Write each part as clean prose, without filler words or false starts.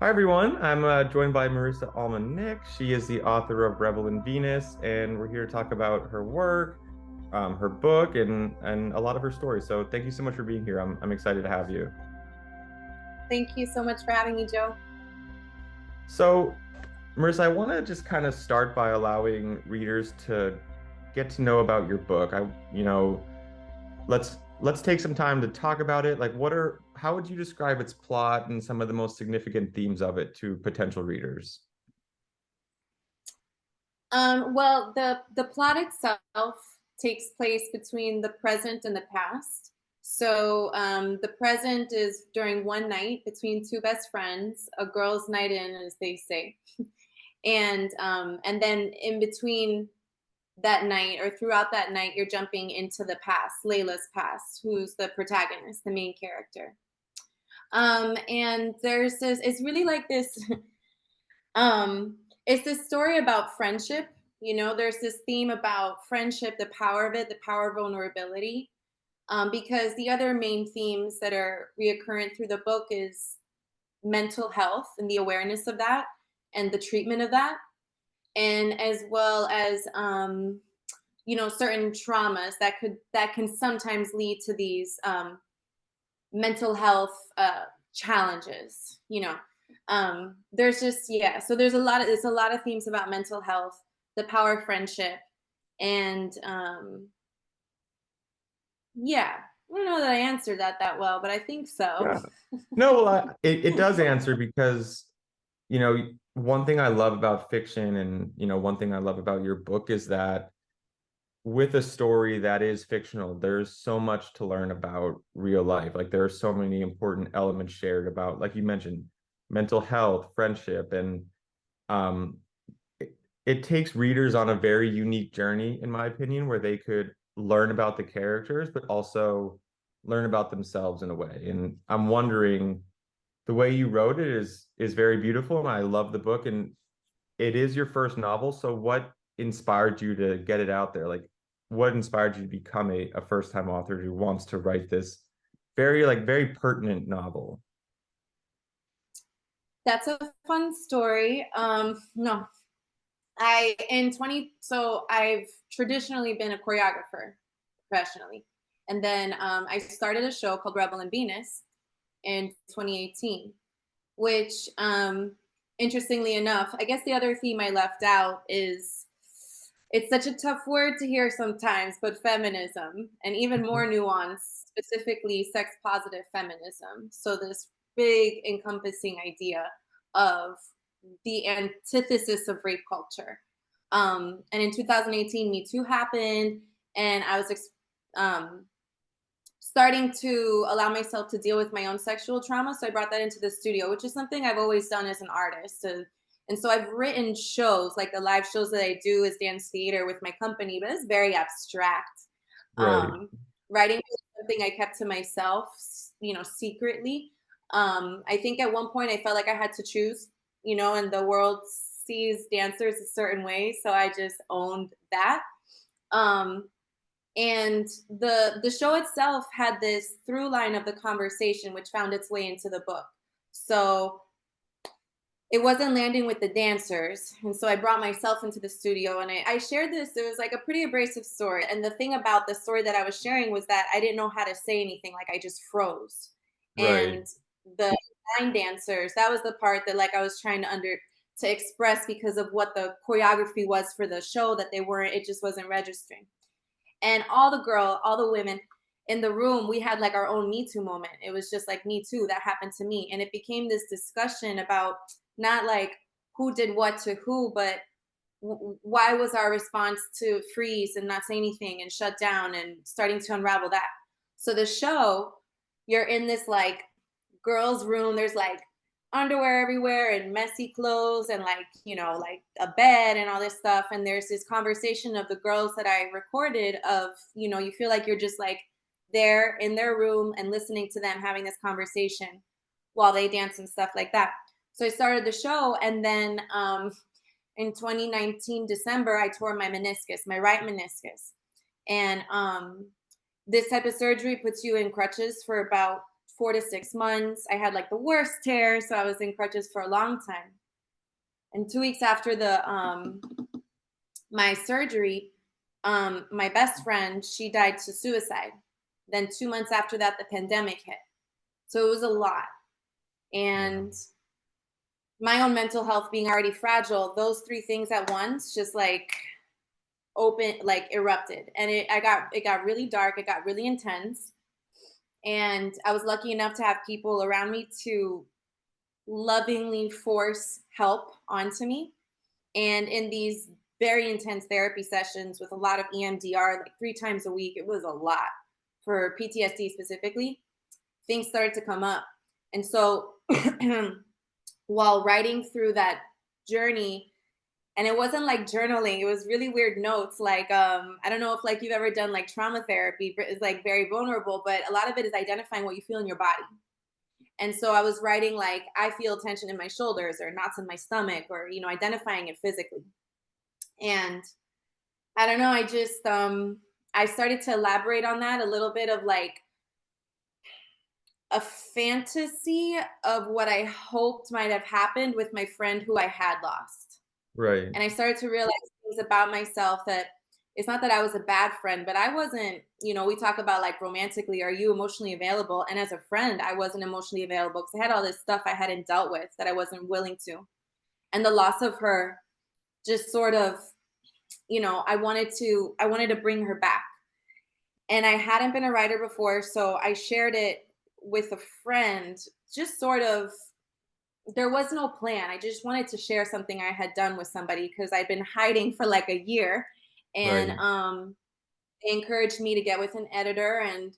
Hi everyone, I'm joined by Marissa Alma Nick. She is the author of Rebel in Venus, and we're here to talk about her work, her book, and a lot of her stories. So thank you so much for being here. I'm excited to have you. Thank you so much for having me, Joe. So, Marissa, I want to just kind of start by allowing readers to get to know about your book. Let's take some time to talk about it. Like, how would you describe its plot and some of the most significant themes of it to potential readers? Well, the plot itself takes place between the present and the past. The present is during one night between two best friends, a girls' night in, as they say, and then in between that night or throughout that night, you're jumping into the past, Layla's past, who's the protagonist, the main character. And there's this. It's really like this. It's this story about friendship. There's this theme about friendship, the power of it, the power of vulnerability. Because the other main themes that are reoccurrent through the book is mental health and the awareness of that and the treatment of that, and as well as certain traumas that can sometimes lead to these mental health challenges. There's just yeah. So there's a lot of themes about mental health, the power of friendship, and yeah. I don't know that I answered that well, but I think so. Yeah. No, well, it does answer because, one thing I love about fiction and, one thing I love about your book is that with a story that is fictional, there's so much to learn about real life. Like there are so many important elements shared about, like you mentioned, mental health, friendship, and um, it takes readers on a very unique journey, in my opinion, where they could learn about the characters, but also learn about themselves in a way. And I'm wondering, the way you wrote it is very beautiful, and I love the book. And it is your first novel, so what inspired you to get it out there? Like, what inspired you to become a first-time author who wants to write this very pertinent novel? That's a fun story. No, I in 20 so I've traditionally been a choreographer professionally. And then I started a show called Rebel and Venus in 2018, which interestingly enough, I guess the other theme I left out is it's such a tough word to hear sometimes, but feminism and even more nuance, specifically sex positive feminism. So this big encompassing idea of the antithesis of rape culture. And in 2018, Me Too happened, and I was um, starting to allow myself to deal with my own sexual trauma. So I brought that into the studio, which is something I've always done as an artist. And so I've written shows, like the live shows that I do is dance theater with my company, but it's very abstract. Right. Writing was something I kept to myself, secretly. I think at one point I felt like I had to choose, and the world sees dancers a certain way. So I just owned that. Um, and the show itself had this through line of the conversation which found its way into the book. So it wasn't landing with the dancers, and so I brought myself into the studio, and I shared this. It was like a pretty abrasive story, and the thing about the story that I was sharing was that I didn't know how to say anything. Like I just froze. Right. And the line dancers, that was the part that like I was trying to express because of what the choreography was for the show, that they weren't, it just wasn't registering. And all the women in the room, we had like our own Me Too moment. It was just like, Me Too, that happened to me. And it became this discussion about not like who did what to who, but why was our response to freeze and not say anything and shut down and starting to unravel that. So the show, you're in this like girls' room. There's like underwear everywhere and messy clothes and like, like a bed and all this stuff. And there's this conversation of the girls that I recorded of, you feel like you're just like there in their room and listening to them having this conversation while they dance and stuff like that. So I started the show, and then in 2019 December, I tore my meniscus, my right meniscus, and this type of surgery puts you in crutches for about 4 to 6 months. I had like the worst tear, so I was in crutches for a long time. And 2 weeks after the my surgery, my best friend, she died to suicide. Then 2 months after that, the pandemic hit. So it was a lot. Wow. And my own mental health being already fragile, those three things at once just like open like erupted. And it got really dark, it got really intense. And I was lucky enough to have people around me to lovingly force help onto me. And in these very intense therapy sessions with a lot of EMDR, like 3 times a week, it was a lot for PTSD specifically. Things started to come up. And so while writing through that journey, and it wasn't like journaling, it was really weird notes. Like, I don't know if like you've ever done like trauma therapy, but it's like very vulnerable, but a lot of it is identifying what you feel in your body. And so I was writing like, I feel tension in my shoulders or knots in my stomach, or, identifying it physically. And I don't know, I started to elaborate on that a little bit of like a fantasy of what I hoped might have happened with my friend who I had lost. Right. And I started to realize things about myself that it's not that I was a bad friend, but I wasn't, we talk about like romantically, are you emotionally available? And as a friend, I wasn't emotionally available because I had all this stuff I hadn't dealt with that I wasn't willing to. And the loss of her just sort of, I wanted to bring her back. And I hadn't been a writer before, so I shared it with a friend, just sort of, there was no plan. I just wanted to share something I had done with somebody because I'd been hiding for like a year. And Right. they encouraged me to get with an editor. And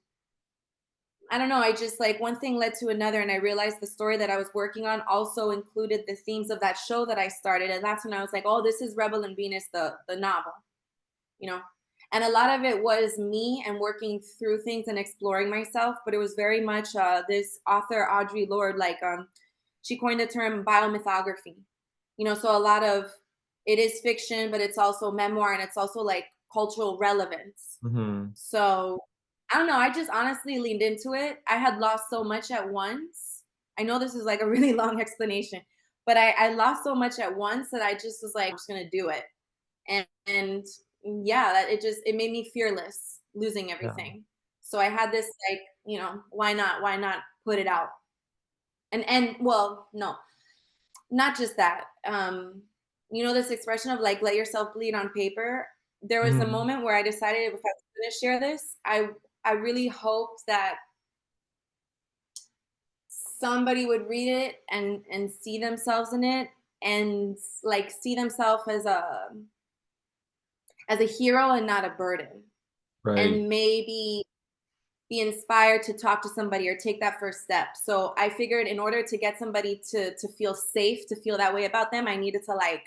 I don't know, I just like one thing led to another. And I realized the story that I was working on also included the themes of that show that I started. And that's when I was like, oh, this is Rebel and Venus, the novel, you know? And a lot of it was me and working through things and exploring myself. But it was very much this author, Audre Lorde, like she coined the term biomythography. So a lot of it is fiction, but it's also memoir and it's also like cultural relevance. Hmm. So I don't know. I just honestly leaned into it. I had lost so much at once. I know this is like a really long explanation, but I lost so much at once that I just was like, I'm just gonna do it. And yeah, that it made me fearless, losing Yeah. everything. So I had this like, why not? Why not put it out? And well, no, not just that. This expression of like let yourself bleed on paper. There was a Hmm. moment where I decided if I was gonna share this, I really hoped that somebody would read it and see themselves in it, and like see themselves as a hero and not a burden. Right. And maybe be inspired to talk to somebody or take that first step. So I figured in order to get somebody to feel safe, to feel that way about them, I needed to like,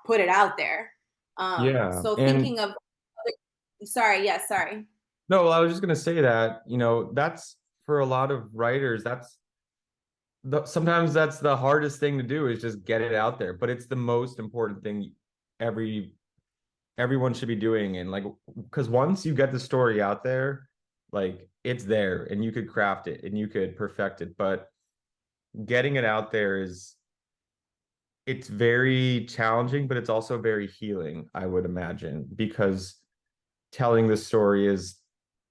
put it out there. Yeah. So And thinking of sorry, yes, sorry. no, well, I was just gonna say that, that's for a lot of writers, sometimes that's the hardest thing to do is just get it out there. But it's the most important thing every everyone should be doing. And like, because once you get the story out there, like it's there and you could craft it and you could perfect it. But getting it out there it's very challenging, but it's also very healing, I would imagine, because telling the story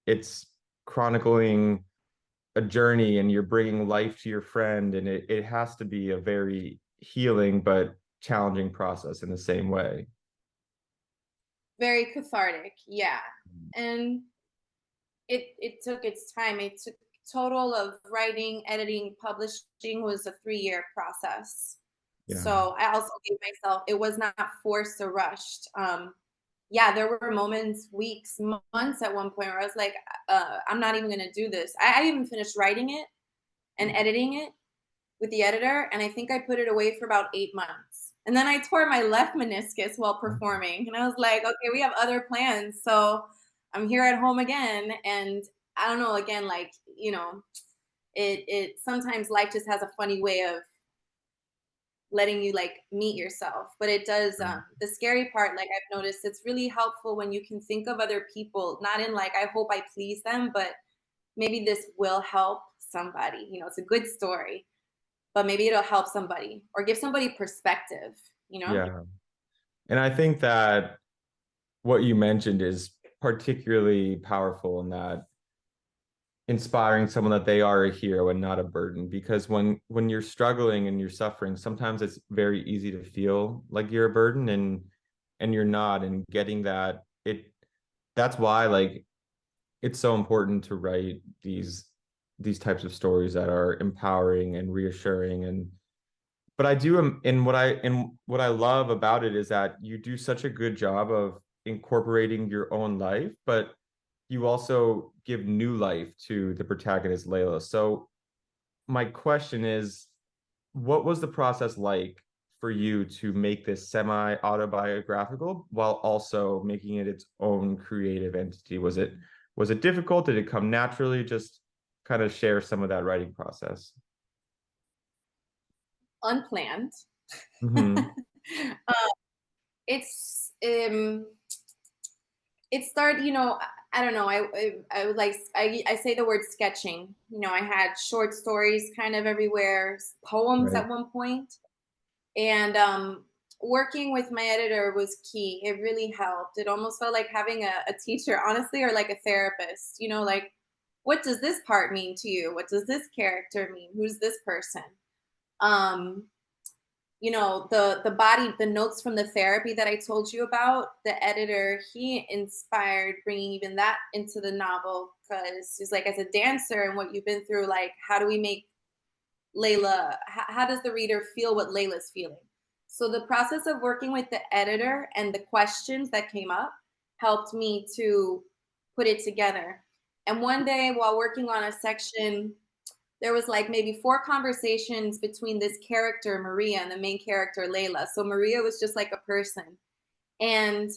it's chronicling a journey and you're bringing life to your friend, and it has to be a very healing but challenging process in the same way. Very cathartic, yeah. And it took its time. It took total of writing, editing, publishing was a 3-year process. Yeah. So I also gave myself, it was not forced or rushed. Yeah, there were moments, weeks, months at one point where I was like, I'm not even gonna do this. I even finished writing it and editing it with the editor, and I think I put it away for about 8 months. And then I tore my left meniscus while performing. And I was like, okay, we have other plans. So I'm here at home again. And I don't know, again, like, it sometimes life just has a funny way of letting you like meet yourself. But it does the scary part, like I've noticed, it's really helpful when you can think of other people, not in like I hope I please them, but maybe this will help somebody. It's a good story, but maybe it'll help somebody or give somebody perspective. Yeah. And I think that what you mentioned is particularly powerful in that inspiring someone that they are a hero and not a burden, because when you're struggling and you're suffering, sometimes it's very easy to feel like you're a burden, and you're not. And getting that, that's why, like, it's so important to write these types of stories that are empowering and reassuring. And but I do, and what I love about it is that you do such a good job of incorporating your own life, but you also give new life to the protagonist, Layla. So my question is, what was the process like for you to make this semi-autobiographical while also making it its own creative entity? Was it difficult? Did it come naturally? Just kind of share some of that writing process. Unplanned. Hmm. It's it started, I don't know. I would like I say the word sketching. I had short stories kind of everywhere, poems Right. at one point, and working with my editor was key. It really helped. It almost felt like having a teacher, honestly, or like a therapist. Like, what does this part mean to you? What does this character mean? Who's this person? Um, the notes from the therapy that I told you about, the editor, he inspired bringing even that into the novel, because he's like, as a dancer and what you've been through, like, how do we make Layla, how does the reader feel what Layla's feeling? So the process of working with the editor and the questions that came up helped me to put it together. And one day while working on a section, there was like maybe four conversations between this character Maria and the main character Layla. So Maria was just like a person. And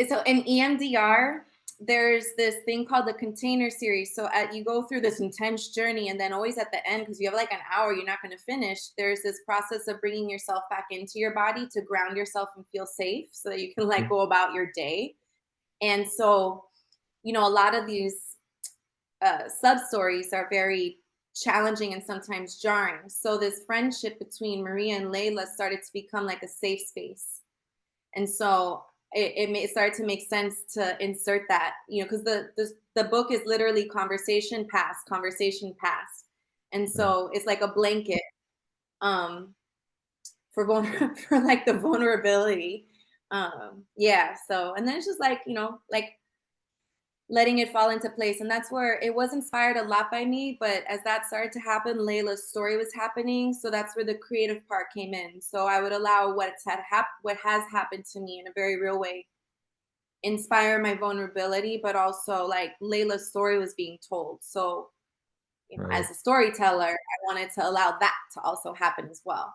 so in EMDR, there's this thing called the container series. So you go through this intense journey, and then always at the end, because you have like an hour, you're not going to finish. There's this process of bringing yourself back into your body to ground yourself and feel safe, so that you can like go about your day. And so, a lot of these sub stories are very challenging and sometimes jarring. So this friendship between Maria and Layla started to become like a safe space. And so it started to make sense to insert that, because the book is literally conversation past. And Right. so it's like a blanket um, for for like the vulnerability. Yeah. So, and then it's just like, like letting it fall into place. And that's where it was inspired a lot by me. But as that started to happen, Layla's story was happening. So that's where the creative part came in. So I would allow what has happened to me in a very real way inspire my vulnerability, but also like Layla's story was being told. So, Right. as a storyteller, I wanted to allow that to also happen as well.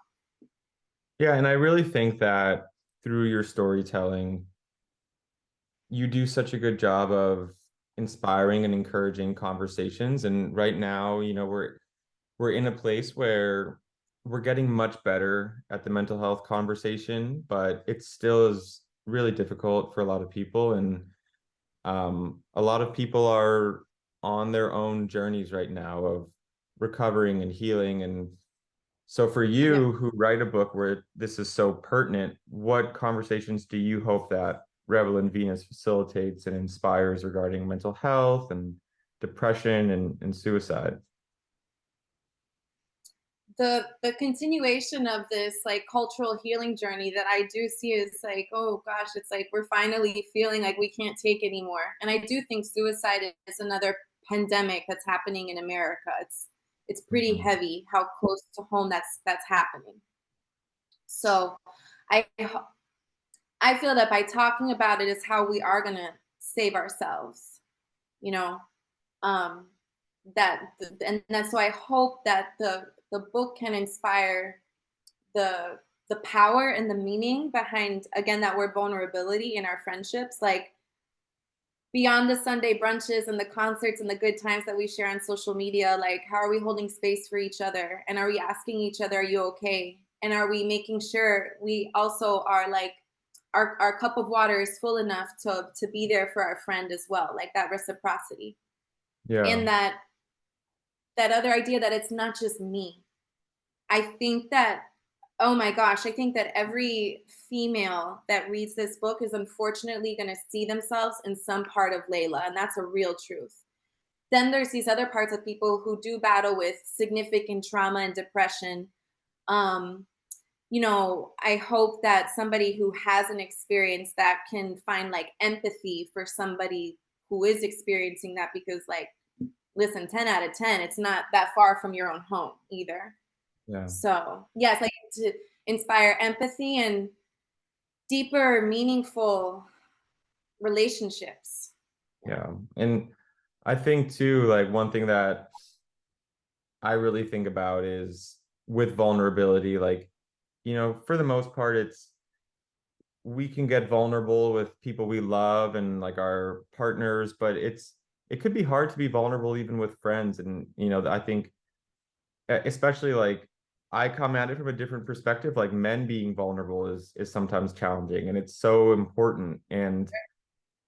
Yeah, and I really think that through your storytelling, you do such a good job of inspiring and encouraging conversations. And right now, we're in a place where we're getting much better at the mental health conversation, but it still is really difficult for a lot of people. And a lot of people are on their own journeys right now of recovering and healing. And so for Yeah. you who write a book where this is so pertinent, what conversations do you hope that Rebel and Venus facilitates and inspires regarding mental health and depression and suicide? The continuation of this like cultural healing journey that I do see is like, oh gosh, it's like we're finally feeling like we can't take anymore. And I do think suicide is another pandemic that's happening in America. It's pretty Mhm. heavy how close to home that's happening. So I I feel that by talking about it is how we are gonna save ourselves, you know. Um and that's why I hope that the book can inspire the the power and the meaning behind, again, that word vulnerability in our friendships, like beyond the Sunday brunches and the concerts and the good times that we share on social media. Like, how are we holding space for each other, and are we asking each other, are you okay, and are we making sure we also are like our cup of water is full enough to be there for our friend as well, like that reciprocity. Yeah. And that that other idea that it's not just me. I think that, oh my gosh, I think that every female that reads this book is unfortunately going to see themselves in some part of Layla, and that's a real truth. Then there's these other parts of people who do battle with significant trauma and depression. Um, I hope that somebody who hasn't experienced that can find like empathy for somebody who is experiencing that, because like, listen, 10 out of 10, it's not that far from your own home either. Yeah. So, yes, like to inspire empathy and deeper, meaningful relationships. Yeah. Yeah. And I think too, like one thing that I really think about is with vulnerability, like, for the most part, we can get vulnerable with people we love and like our partners, but it could be hard to be vulnerable even with friends. And, I think especially like I come at it from a different perspective, like men being vulnerable is sometimes challenging and it's so important. And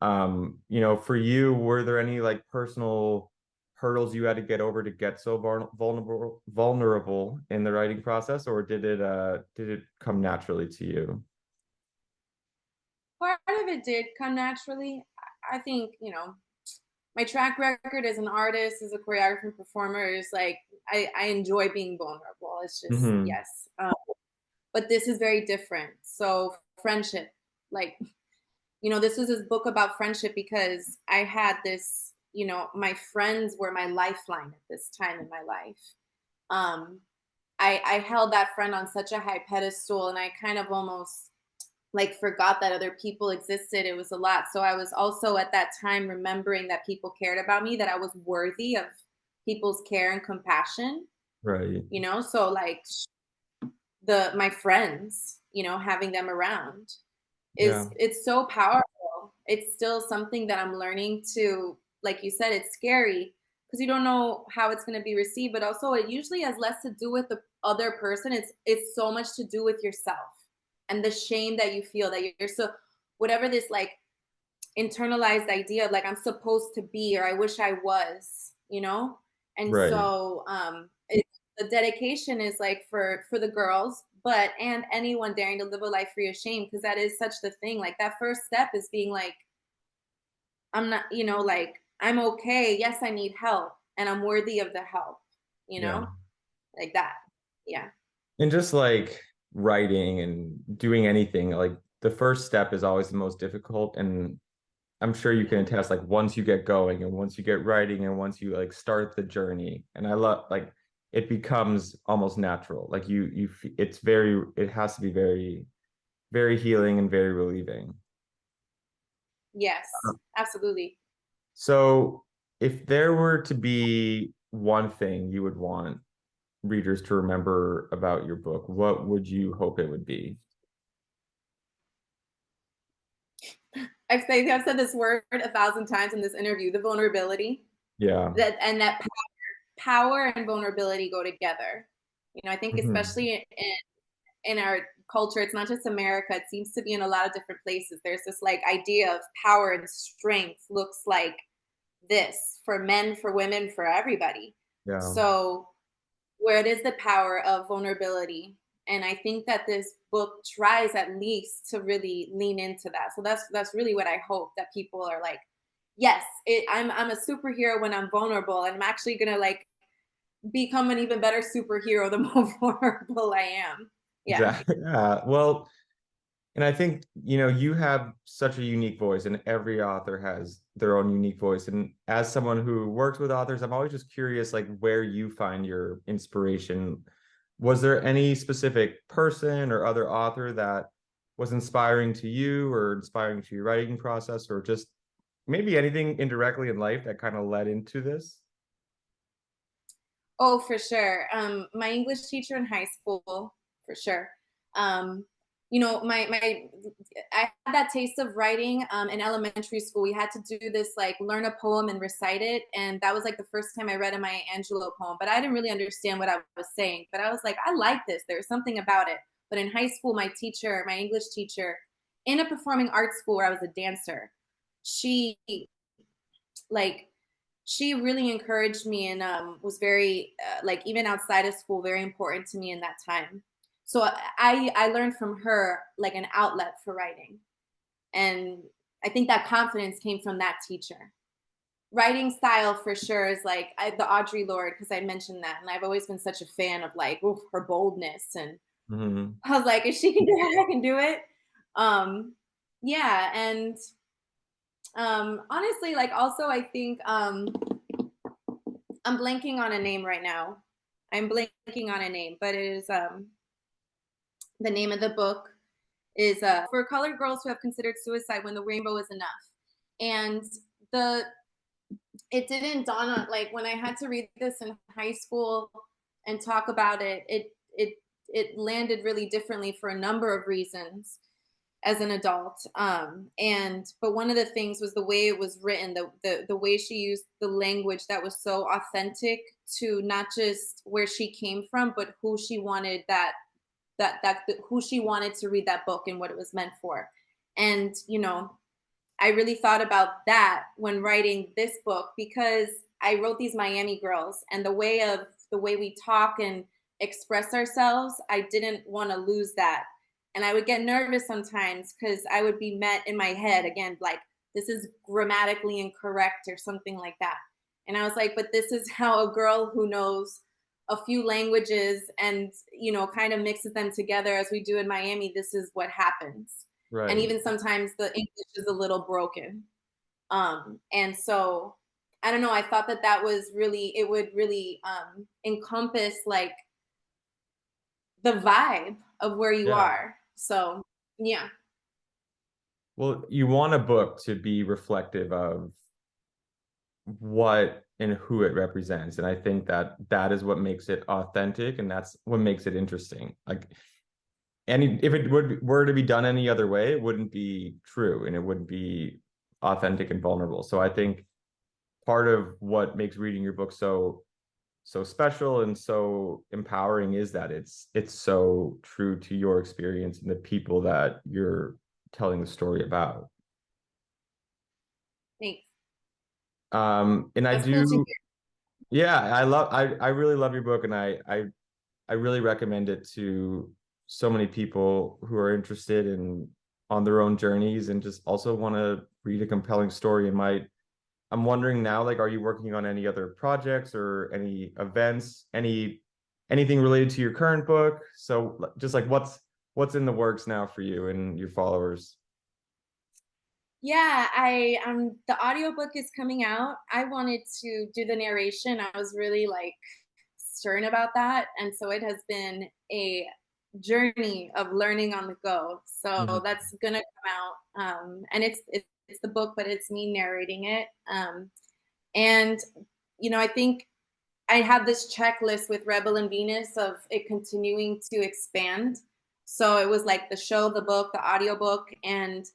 for you, were there any like personal hurdles you had to get over to get so vulnerable in the writing process, or did it come naturally to you? Part of it did come naturally. I think, my track record as an artist, as a choreographer and performer is like, I enjoy being vulnerable. It's just, Hmm. yes. But this is very different. So, friendship, like, this was this book about friendship because I had this, my friends were my lifeline at this time in my life. Um, I held that friend on such a high pedestal, and I kind of almost like forgot that other people existed. It was a lot. So I was also at that time remembering that people cared about me, that I was worthy of people's care and compassion, Right. So like the my friends, having them around Yeah. it's so powerful. It's still something that I'm learning to, like you said, it's scary because you don't know how it's going to be received, but also it usually has less to do with the other person. It's so much to do with yourself and the shame that you feel that you're so, whatever this like internalized idea of like I'm supposed to be or I wish I was. And Right. so the dedication is like for the girls, but and anyone daring to live a life free of shame, because that is such the thing. Like that first step is being like, I'm not, like I'm okay. Yes, I need help and I'm worthy of the help, you Yeah. know, like that. Yeah. And just like writing and doing anything, like the first step is always the most difficult. And I'm sure you can attest, like once you get going and once you get writing and once you like start the journey, and I love like it becomes almost natural. Like it has to be very, very healing and very relieving. Yes, absolutely. So if there were to be one thing you would want readers to remember about your book, what would you hope it would be? I've said this word 1,000 times in this interview, the vulnerability, Yeah. that power and vulnerability go together. I think Hmm. especially in our culture, it's not just America, it seems to be in a lot of different places. There's this like idea of power and strength looks like this for men, for women, for everybody. Yeah. So where it is the power of vulnerability. And I think that this book tries at least to really lean into that. So that's really what I hope, that people are like, yes, I'm a superhero when I'm vulnerable, and I'm actually gonna like become an even better superhero the more vulnerable I am. Yeah. Exactly. Yeah. Well, and I think, you have such a unique voice, and every author has their own unique voice. And as someone who works with authors, I'm always just curious, like, where you find your inspiration. Was there any specific person or other author that was inspiring to you or inspiring to your writing process, or just maybe anything indirectly in life that kind of led into this? Oh, for sure. My English teacher in high school, for sure. Um, my I had that taste of writing in elementary school. We had to do this like learn a poem and recite it, and that was like the first time I read a Maya Angelou poem. But I didn't really understand what I was saying. But I was like, I like this. There's something about it. But in high school, my teacher, my English teacher, in a performing arts school where I was a dancer, she like she really encouraged me and was very like even outside of school very important to me in that time. So I learned from her like an outlet for writing, and I think that confidence came from that teacher. Writing style for sure is like the Audre Lorde, because I mentioned that, and I've always been such a fan of like oof, her boldness, and Hmm. I was like, if she can do it, I can do it. Um, yeah, and honestly, like also I think I'm blanking on a name right now. I'm blanking on a name, but it is the name of the book is for colored girls who have considered suicide when the rainbow is enough. And the it didn't dawn on like when I had to read this in high school and talk about it, it landed really differently for a number of reasons as an adult. And but one of the things was the way it was written, the way she used the language that was so authentic to not just where she came from, but who she wanted who she wanted to read that book and what it was meant for. And I really thought about that when writing this book because I wrote these Miami girls, and the way we talk and express ourselves, I didn't want to lose that. And I would get nervous sometimes because I would be met in my head again, like, this is grammatically incorrect or something like that. And I was like, but this is how a girl who knows a few languages and, kind of mixes them together as we do in Miami, this is what happens. And Right. even sometimes the English is a little broken. And so I don't know, I thought that that was really, it would really encompass like the vibe of where you Yeah. are. So yeah. Well, you want a book to be reflective of what and who it represents. And I think that that is what makes it authentic and that's what makes it interesting. Like any if it were to be done any other way, it wouldn't be true and it wouldn't be authentic and vulnerable. So I think part of what makes reading your book so special and so empowering is that it's so true to your experience and the people that you're telling the story about. Thanks. And I That's cool to do, hear. yeah, I really love your book and I really recommend it to so many people who are interested in on their own journeys and just also want to read a compelling story and might I'm wondering now, like, are you working on any other projects or any events, anything related to your current book? So just like what's in the works now for you and your followers? Yeah, I the audiobook is coming out. I wanted to do the narration. I was really like stern about that. And so it has been a journey of learning on the go. So Mhm. that's gonna come out. And it's the book, but it's me narrating it. And I think I have this checklist with Rebel and Venus of it continuing to expand. So it was like the show, the book, the audiobook, and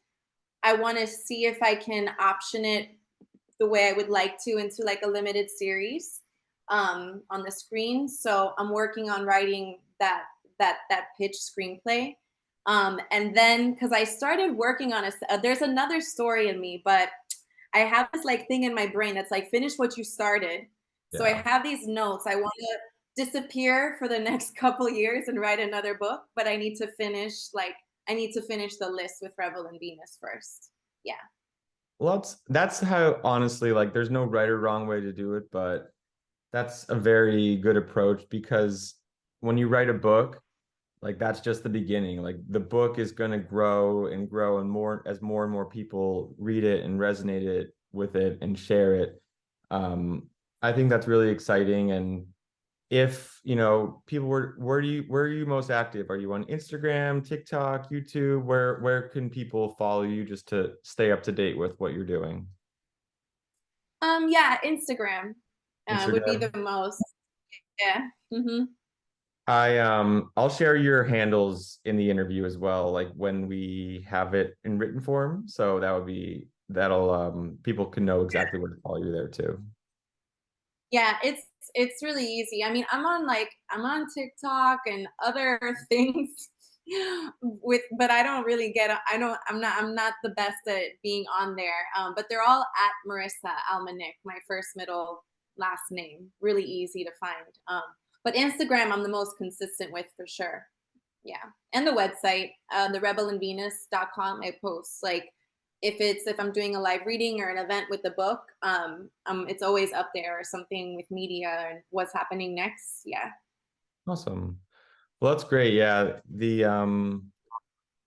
I want to see if I can option it the way I would like to into like a limited series on the screen. So I'm working on writing that pitch screenplay. And then because I started working on there's another story in me, but I have this like thing in my brain that's like finish what you started. So I Yeah. have these notes. I want to disappear for the next couple years and write another book, but I need to finish the list with Rebel and Venus first. Yeah. Well, that's how honestly, like there's no right or wrong way to do it, but that's a very good approach because when you write a book, like that's just the beginning. Like the book is going to grow and more as more and more people read it and resonate it with it and share it. Um, I think that's really exciting. And if, people where are you most active? Are you on Instagram, TikTok, YouTube? Where can people follow you just to stay up to date with what you're doing? Yeah, Instagram would be the Instagram. most. Yeah. I'll share your handles in the interview as well, like when we have it in written form. So that'll people can know exactly where to follow you there too. Yeah, it's really easy. I mean, I'm on TikTok and other things, But I don't really get I'm not the best at being on there. But they're all at Marissa Alma Nick, my first middle last name. Really easy to find. But Instagram I'm the most consistent with for sure. Yeah. And the website, the rebelandvenus.com, I post like if I'm doing a live reading or an event with the book, it's always up there, or something with media and what's happening next. Yeah. Awesome. Well, that's great. Yeah, the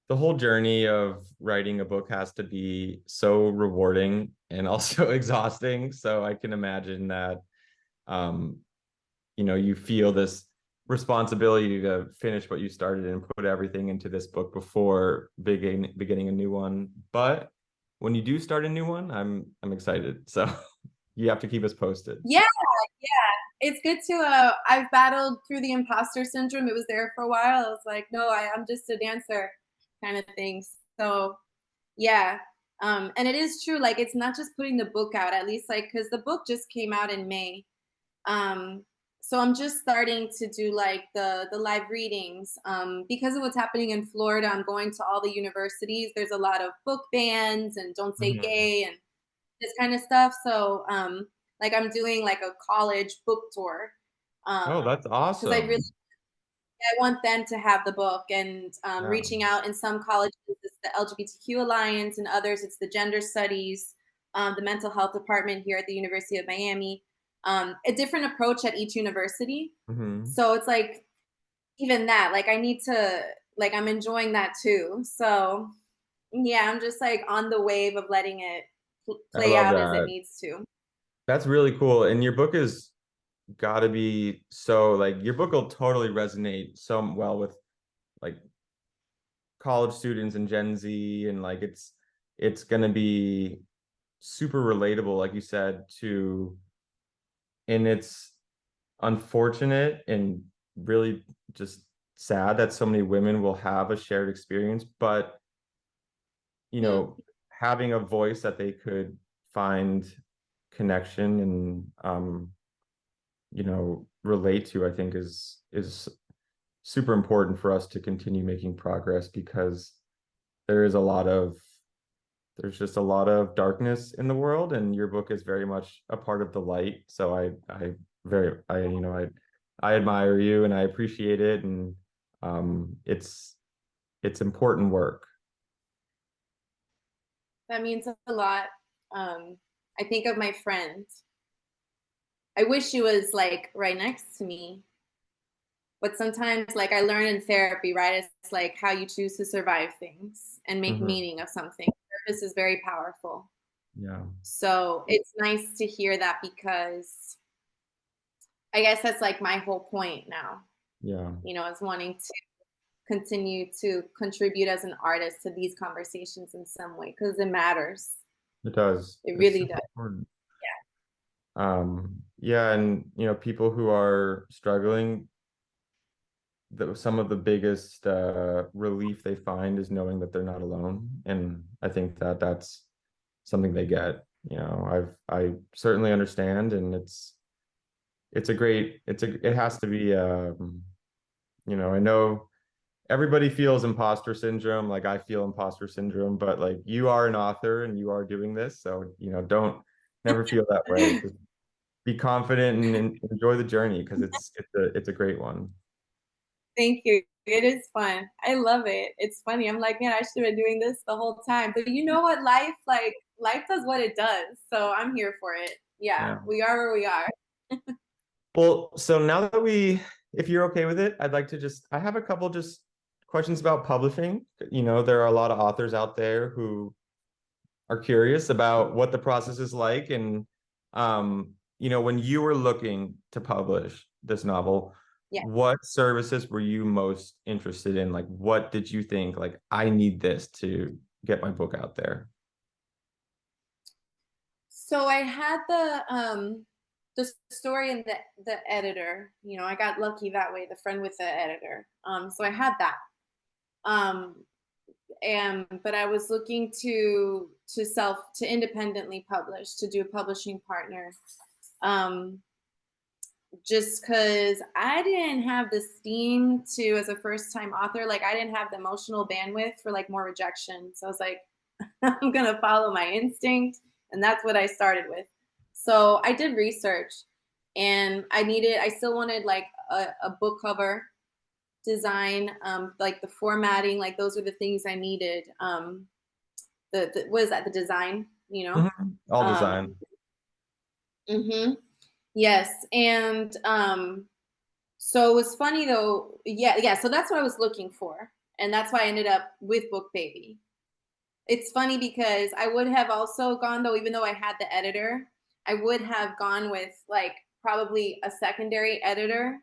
whole journey of writing a book has to be so rewarding and also exhausting. So I can imagine that um, you feel this responsibility to finish what you started and put everything into this book before beginning a new one. But when you do start a new one, I'm excited. So you have to keep us posted. Yeah, yeah. It's good to I've battled through the imposter syndrome. It was there for a while. I was like, no, I'm just a dancer kind of thing. So yeah. And it is true, like it's not just putting the book out, at least like because the book just came out in May. Um, so I'm just starting to do like the live readings. Because of what's happening in Florida, I'm going to all the universities. There's a lot of book bans and don't say Mhm. gay and this kind of stuff. So like I'm doing like a college book tour. Oh, that's Because I really awesome. I want them to have the book, and Yeah. reaching out in some colleges, it's the LGBTQ Alliance, and others, it's the Gender Studies, the Mental Health Department here at the University of Miami. A different approach at each university. Hmm. So it's like, even that, like, I need to, like, I'm enjoying that too. So yeah, I'm just like on the wave of letting it I play love out as it that. needs to. That's really cool. And your book is got to be so like your book will totally resonate so well with like college students and Gen Z, and like it's gonna be super relatable, like you said, to and it's unfortunate and really just sad that so many women will have a shared experience, but Hmm. having a voice that they could find connection and relate to, I think is super important for us to continue making progress because there is a lot of there's just a lot of darkness in the world, and your book is very much a part of the light. So I admire you and I appreciate it, and it's important work. That means a lot. I think of my friend. I wish she was like right next to me. But sometimes, like I learn in therapy, right? It's like how you choose to survive things and make Mhm. meaning of something. Purpose is very powerful. Yeah, So it's nice to hear that, because I guess that's like my whole point now, yeah, is wanting to continue to contribute as an artist to these conversations in some way, because it matters. it does. It It's really super does. important. Yeah, and people who are struggling, some of the biggest relief they find is knowing that they're not alone, and I think that that's something they get. I certainly understand, and it has to be. I know everybody feels imposter syndrome, like I feel imposter syndrome, but like you are an author and you are doing this, so don't never feel that way. Just be confident and enjoy the journey because it's a great one. Thank you. It is fun. I love it. It's funny. I'm like, man, I should have been doing this the whole time. But you know what? Life does what it does. So I'm here for it. Yeah, Yeah. we are where we are. Well, so now that if you're okay with it, I have a couple just questions about publishing. There are a lot of authors out there who are curious about what the process is like. And, when you were looking to publish this novel, Yeah. what services were you most interested in? Like, what did you think, like, I need this to get my book out there? So I had the story and the editor. I got lucky that way, the friend with the editor. So I had that. Um and but I was looking to independently publish, to do a publishing partner. Um just because I didn't have the steam to, as a first time author, like I didn't have the emotional bandwidth for like more rejection. So I was like, I'm gonna follow my instinct, and that's what I started with. So I did research, and I still wanted like a book cover design, like the formatting, like those are the things I needed. The what is that? The design, you know. All Um, design. hmm Yes, and so it was funny though. Yeah, yeah. So that's what I was looking for, and that's why I ended up with BookBaby. It's funny because I would have also gone though, even though I had the editor, I would have gone with like probably a secondary editor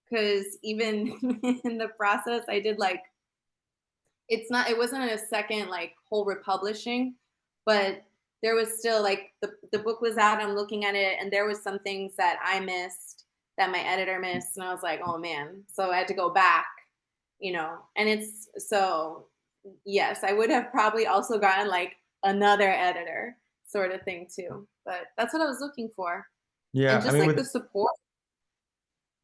because even in the process, I did like it wasn't a second like whole republishing, but there was still like the book was out, I'm looking at it, and there was some things that I missed that my editor missed, and I was like, oh man. So I had to go back, and it's so yes, I would have probably also gotten like another editor sort of thing too. But that's what I was looking for. And Yeah, I just mean like with the support.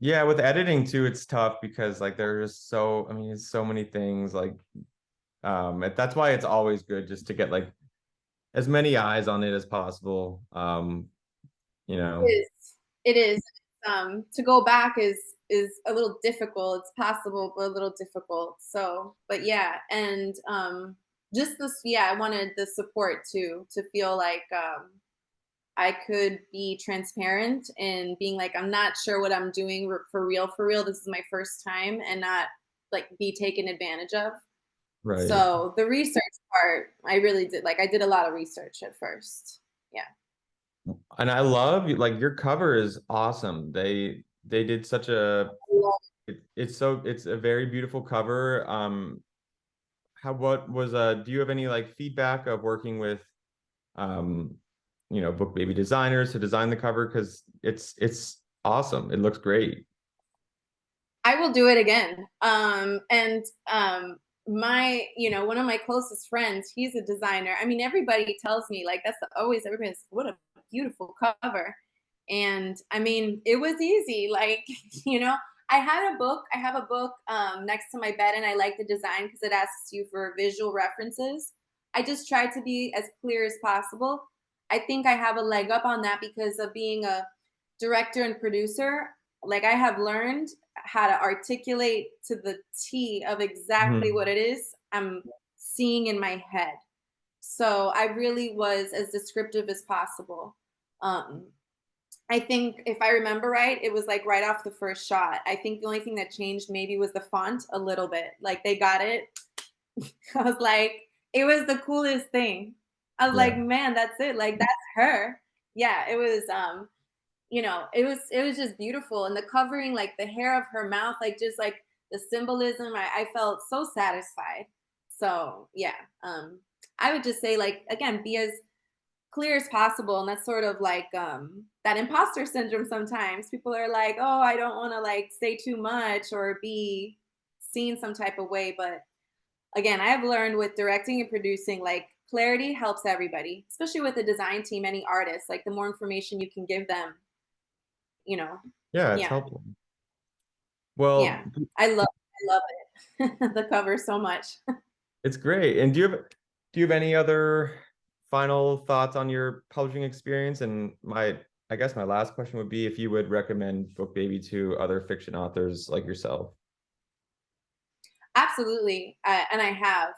yeah, with editing too, it's tough because like there's so I mean it's so many things like that's why it's always good just to get like as many eyes on it as possible. You It know. is. It is. To go back is a little difficult. It's possible, but a little difficult. So, but yeah, and just this, yeah, I wanted the support too, to feel like I could be transparent and being like, I'm not sure what I'm doing for real, for real. This is my first time, and not like be taken advantage of. Right. So the research part, I really did. Like, I did a lot of research at first. Yeah. And I love like your cover is awesome. They did such a it's a very beautiful cover. How what was do you have any like feedback of working with um book baby designers to design the cover? Because it's awesome. It looks great. I will do it again. And one of my closest friends, he's a designer. I mean, everybody tells me like always everybody's what a beautiful cover. And I mean, it was easy. Like, I have a book next to my bed, and I like the design because it asks you for visual references. I just tried to be as clear as possible. I think I have a leg up on that because of being a director and producer. Like, I have learned how to articulate to the T of exactly Mhm. what it is I'm seeing in my head. So I really was as descriptive as possible. Um, I think if I remember right, it was like right off the first shot. I think the only thing that changed maybe was the font a little bit. Like they got it. I was like, it was the coolest thing. I was like, Yeah. man, that's it. Like that's her. Yeah, it was it was just beautiful. And the covering, like the hair of her mouth, like just like the symbolism, I felt so satisfied. So yeah, I would just say like again, be as clear as possible. And that's sort of like that imposter syndrome. Sometimes people are like, oh, I don't want to like say too much or be seen some type of way. But again, I have learned with directing and producing, like clarity helps everybody, especially with a design team, any artist. Like the more information you can give them, you know, Yeah, it's yeah, helpful. yeah. Well, I love it. The cover so much. it's great. And do you have any other final thoughts on your publishing experience? And I guess my last question would be if you would recommend Book Baby to other fiction authors like yourself. Absolutely, and I have.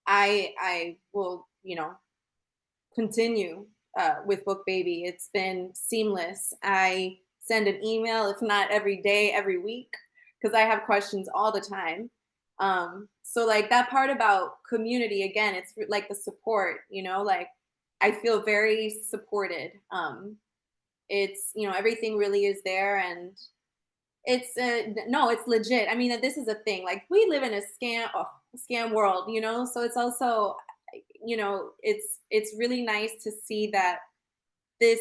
I will, continue with Book Baby. It's been seamless. I send an email, if not every day, every week, because I have questions all the time. So like that part about community, again, it's like the support, like I feel very supported. It's, everything really is there, and it's no, it's legit. I mean, this is a thing. Like we live in a scam world, so it's also, it's really nice to see that this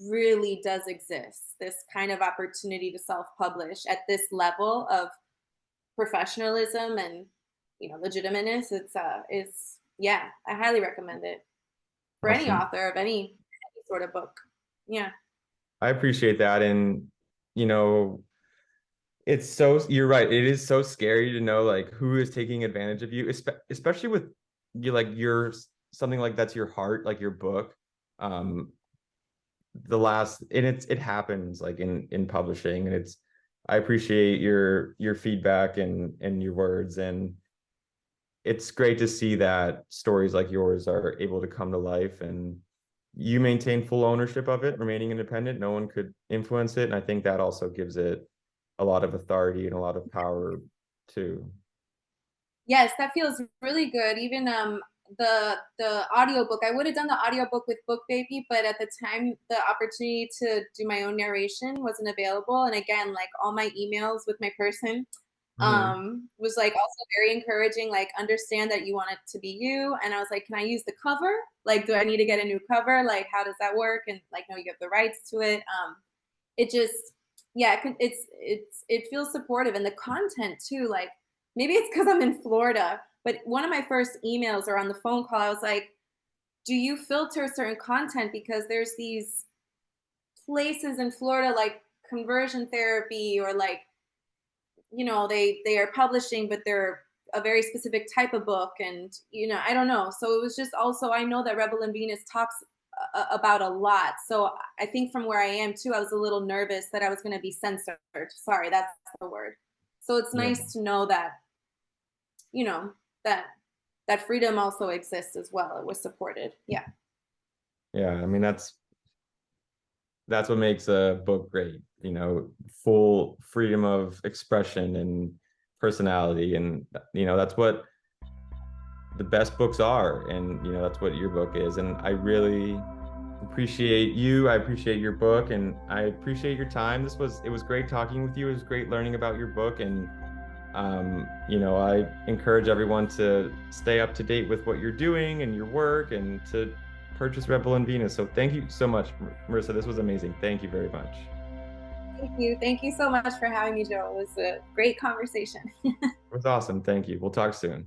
really does exist, this kind of opportunity to self-publish at this level of professionalism and legitimateness. It's yeah, I highly recommend it for any Awesome. author of any sort of book. Yeah. I appreciate that. And you know, it's so, you're right. It is so scary to know like who is taking advantage of you, especially with you, like your something like that's your heart, like your book. Um, the last, and it happens like in publishing, and it's, I appreciate your feedback and your words, and it's great to see that stories like yours are able to come to life, and you maintain full ownership of it, remaining independent. No one could influence it. And I think that also gives it a lot of authority and a lot of power too. Yes, that feels really good. Even the audiobook, I would have done the audiobook with BookBaby, but at the time the opportunity to do my own narration wasn't available. And again, like all my emails with my person Mhm. was like also very encouraging, like understand that you want it to be you. And I was like, can I use the cover? Like, do I need to get a new cover? Like, how does that work? And like, no, you have the rights to it. It just, yeah, it feels supportive, and the content too. Like maybe it's because I'm in Florida, but one of my first emails or on the phone call, I was like, do you filter certain content because there's these places in Florida like conversion therapy or like they are publishing, but they're a very specific type of book, and I don't know. So it was just also, I know that Rebel and Venus talks about a lot. So I think from where I am too, I was a little nervous that I was going to be censored. Sorry, that's the word. So it's Yeah. nice to know that you know that that freedom also exists as well. It was supported. Yeah. Yeah. I mean, that's what makes a book great, full freedom of expression and personality. And, that's what the best books are. And, that's what your book is. And I really appreciate you. I appreciate your book, and I appreciate your time. It was great talking with you. It was great learning about your book. And, I encourage everyone to stay up to date with what you're doing and your work, and to purchase Rebel and Venus. So thank you so much, Marissa. This was amazing. Thank you very much. Thank you. Thank you so much for having me, Joe. It was a great conversation. It was awesome. Thank you. We'll talk soon.